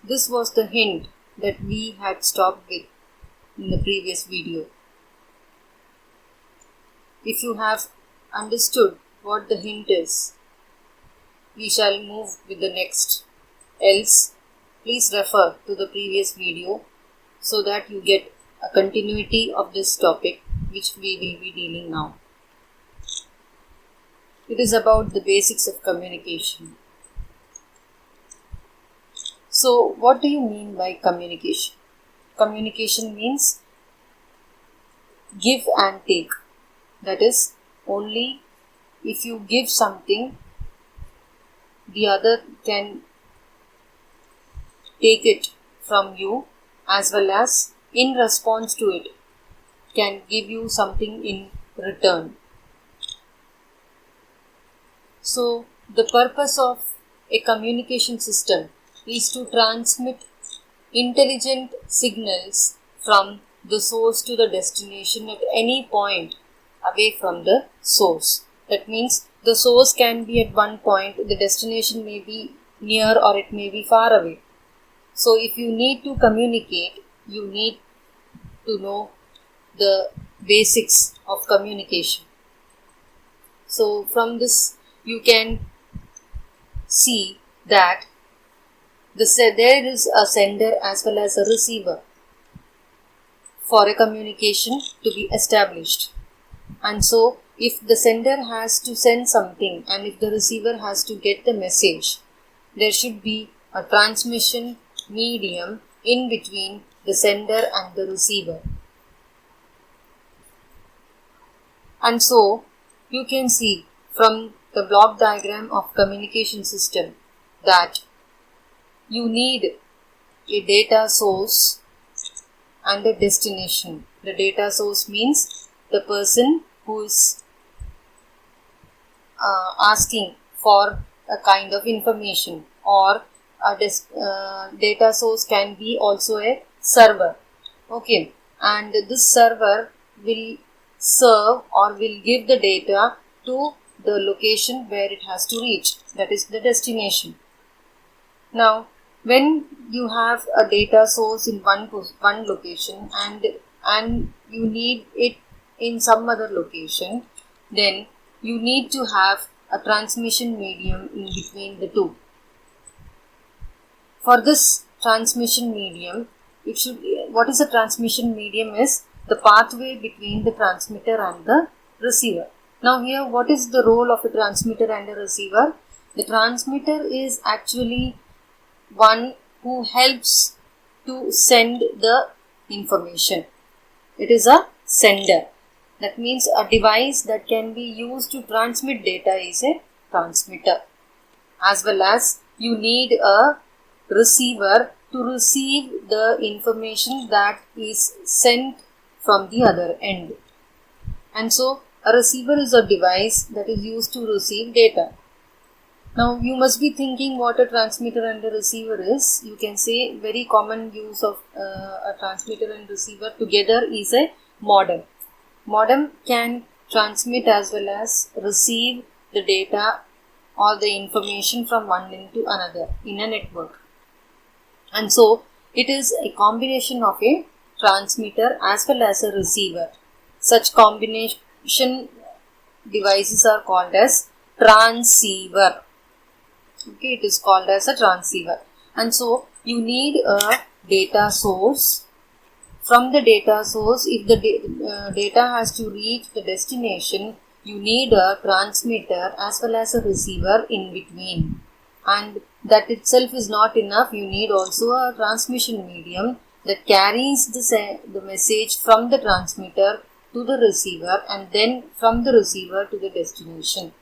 This was the hint that we had stopped with in the previous video. If you have understood what the hint is, we shall move with the next. Else, please refer to the previous video so that you get a continuity of this topic which we will be dealing now. It is about the basics of communication. So, what do you mean by communication? Communication means give and take. That is, only if you give something, the other can take it from you, as well as in response to it can give you something in return. So, the purpose of a communication system is to transmit intelligent signals from the source to the destination at any point away from the source. That means the source can be at one point, the destination may be near or it may be far away. So if you need to communicate, you need to know the basics of communication. So from this you can see that there is a sender as well as a receiver for a communication to be established. And so if the sender has to send something and if the receiver has to get the message, there should be a transmission medium in between the sender and the receiver. And so you can see from the block diagram of communication system that you need a data source and a destination. The data source means the person who is asking for a kind of information, or a data source can be also a server. Okay, and this server will serve or will give the data to the location where it has to reach, that is the destination. Now, when you have a data source in one location and you need it in some other location, then you need to have a transmission medium in between the two. For this transmission medium, what is a transmission medium is the pathway between the transmitter and the receiver. Now here, what is the role of a transmitter and a receiver? The transmitter is actually one who helps to send the information. It is a sender. That means a device that can be used to transmit data is a transmitter. As well as you need a receiver to receive the information that is sent from the other end. And so a receiver is a device that is used to receive data. Now you must be thinking what a transmitter and a receiver is. You can say very common use of a transmitter and receiver together is a modem. Modem can transmit as well as receive the data or the information from one end to another in a network. And so it is a combination of a transmitter as well as a receiver. Such combination devices are called as transceiver. Okay, it is called as a transceiver. And so you need a data source. From the data source, if the data has to reach the destination, you need a transmitter as well as a receiver in between. And that itself is not enough. You need also a transmission medium that carries the message from the transmitter to the receiver and then from the receiver to the destination.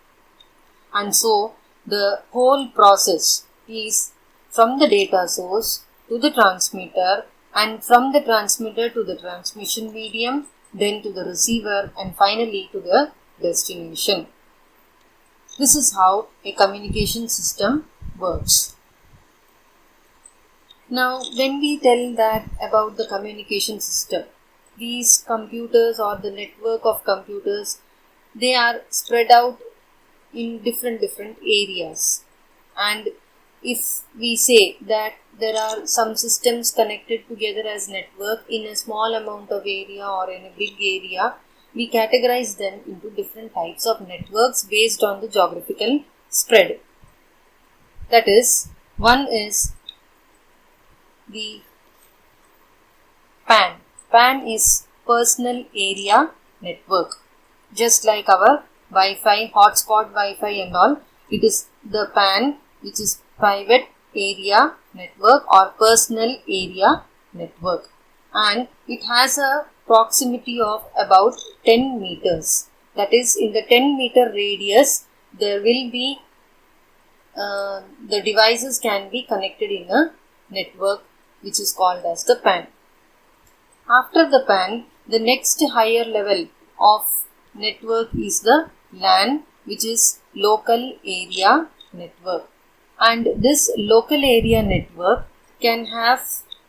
And so the whole process is from the data source to the transmitter, and from the transmitter to the transmission medium, then to the receiver, and finally to the destination. This is how a communication system works. Now, when we tell that about the communication system, these computers or the network of computers, they are spread out in different areas, and if we say that there are some systems connected together as network in a small amount of area or in a big area, we categorize them into different types of networks based on the geographical spread. That is, one is the PAN. PAN is Personal Area Network. Just like our Wi-Fi, hotspot Wi-Fi and all, it is the PAN, which is Private Area Network or Personal Area Network, and it has a proximity of about 10 meters. That is, in the 10-meter radius, there will be the devices can be connected in a network which is called as the PAN. After the PAN, the next higher level of network is the LAN, which is Local Area Network. And this local area network can have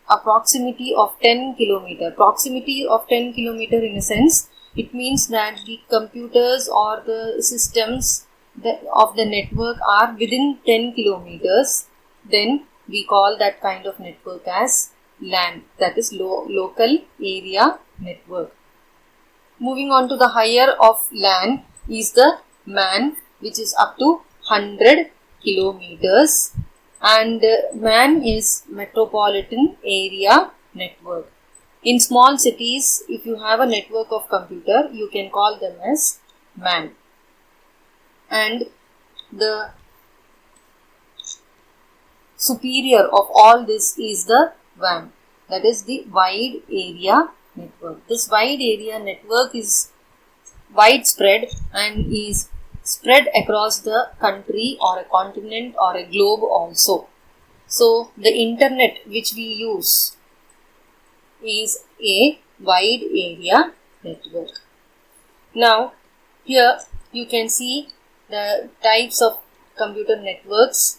a proximity of 10 kilometer. Proximity of 10 kilometer in a sense, it means that the computers or the systems of the network are within 10 kilometers. Then we call that kind of network as LAN, that is Local Area Network. Moving on to the higher of LAN is the MAN, which is up to 100 kilometers, and MAN is Metropolitan Area Network. In small cities, if you have a network of computer, you can call them as MAN. And the superior of all this is the WAN, that is the Wide Area Network. This Wide Area Network is widespread and is spread across the country or a continent or a globe also. So, the internet which we use is a wide area network. Now, here you can see the types of computer networks.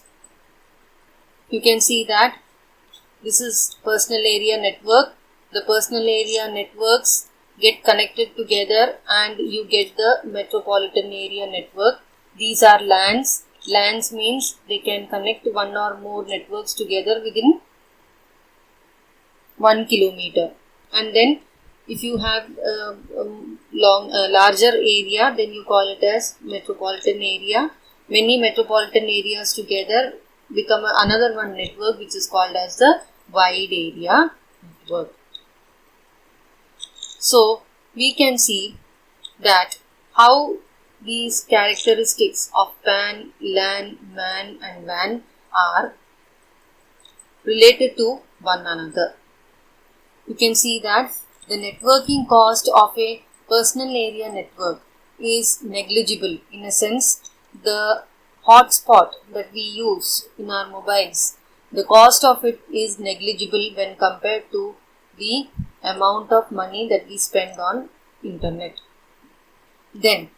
You can see that this is personal area network. The personal area networks get connected together and you get the metropolitan area network. These are LANs. LANs means they can connect one or more networks together within 1 kilometer. And then if you have a larger area, then you call it as metropolitan area. Many metropolitan areas together become another one network which is called as the wide area network. So, we can see that how these characteristics of PAN, LAN, MAN and WAN are related to one another. You can see that the networking cost of a personal area network is negligible. In a sense, the hotspot that we use in our mobiles, the cost of it is negligible when compared to the amount of money that we spend on internet. Then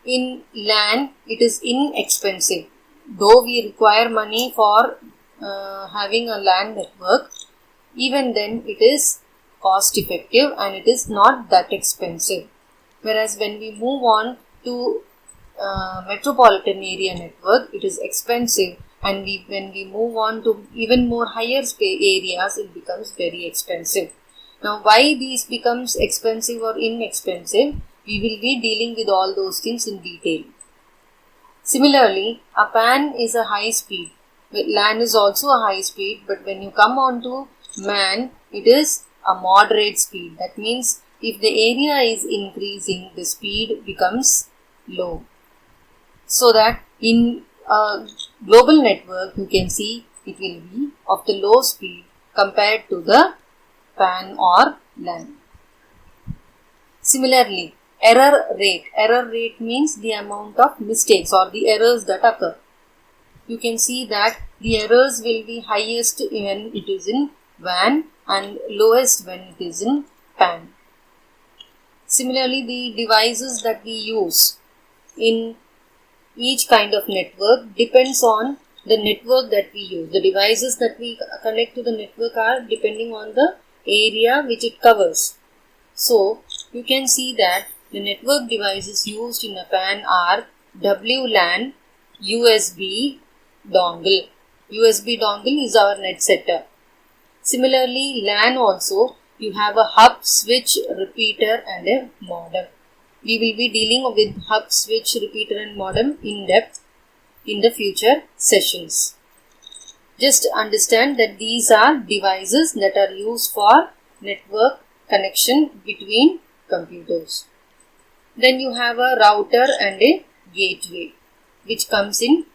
in LAN, it is inexpensive. Though we require money for having a LAN network, even then it is cost effective and it is not that expensive. Whereas when we move on to metropolitan area network, it is expensive, and when we move on to even more higher areas, it becomes very expensive. Now, why these becomes expensive or inexpensive, we will be dealing with all those things in detail. Similarly, a PAN is a high speed. LAN is also a high speed, but when you come on to MAN, it is a moderate speed. That means if the area is increasing, the speed becomes low. So that in a global network, you can see it will be of the low speed compared to the PAN or LAN. Similarly, error rate. Error rate means the amount of mistakes or the errors that occur. You can see that the errors will be highest when it is in WAN and lowest when it is in PAN. Similarly, the devices that we use in each kind of network depends on the network that we use. The devices that we connect to the network are depending on the area which it covers. So, you can see that the network devices used in a PAN are WLAN, USB, dongle. USB dongle is our net setup. Similarly, LAN also, you have a hub, switch, repeater and a modem. We will be dealing with hub, switch, repeater and modem in depth in the future sessions. Just understand that these are devices that are used for network connection between computers. Then you have a router and a gateway which comes in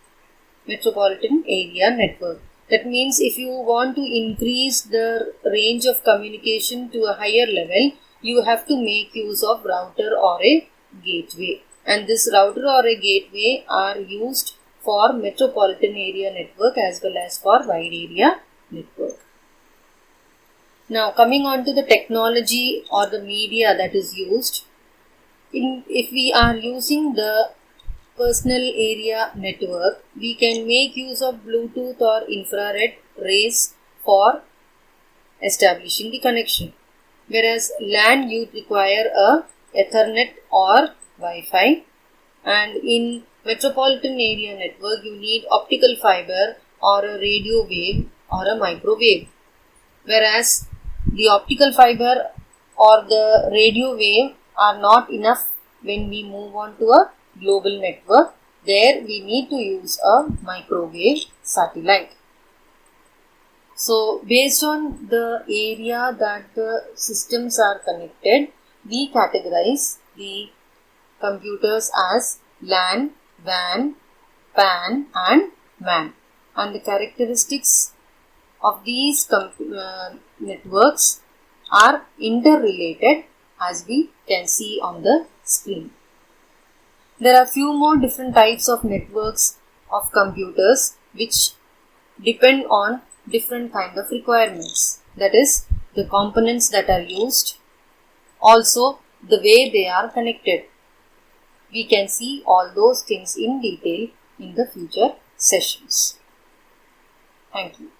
metropolitan area network. That means if you want to increase the range of communication to a higher level, you have to make use of router or a gateway. And this router or a gateway are used for metropolitan area network as well as for wide area network. Now coming on to the technology or the media that is used. If we are using the personal area network, we can make use of Bluetooth or infrared rays for establishing the connection. Whereas LAN you require a Ethernet or Wi-Fi, and in metropolitan area network you need optical fiber or a radio wave or a microwave. Whereas the optical fiber or the radio wave are not enough when we move on to a global network. There we need to use a microwave satellite. So based on the area that the systems are connected, we categorize the computers as LAN, WAN, PAN and MAN. And the characteristics of these networks are interrelated, as we can see on the screen. There are few more different types of networks of computers which depend on different kind of requirements. That is, the components that are used, also the way they are connected. We can see all those things in detail in the future sessions. Thank you.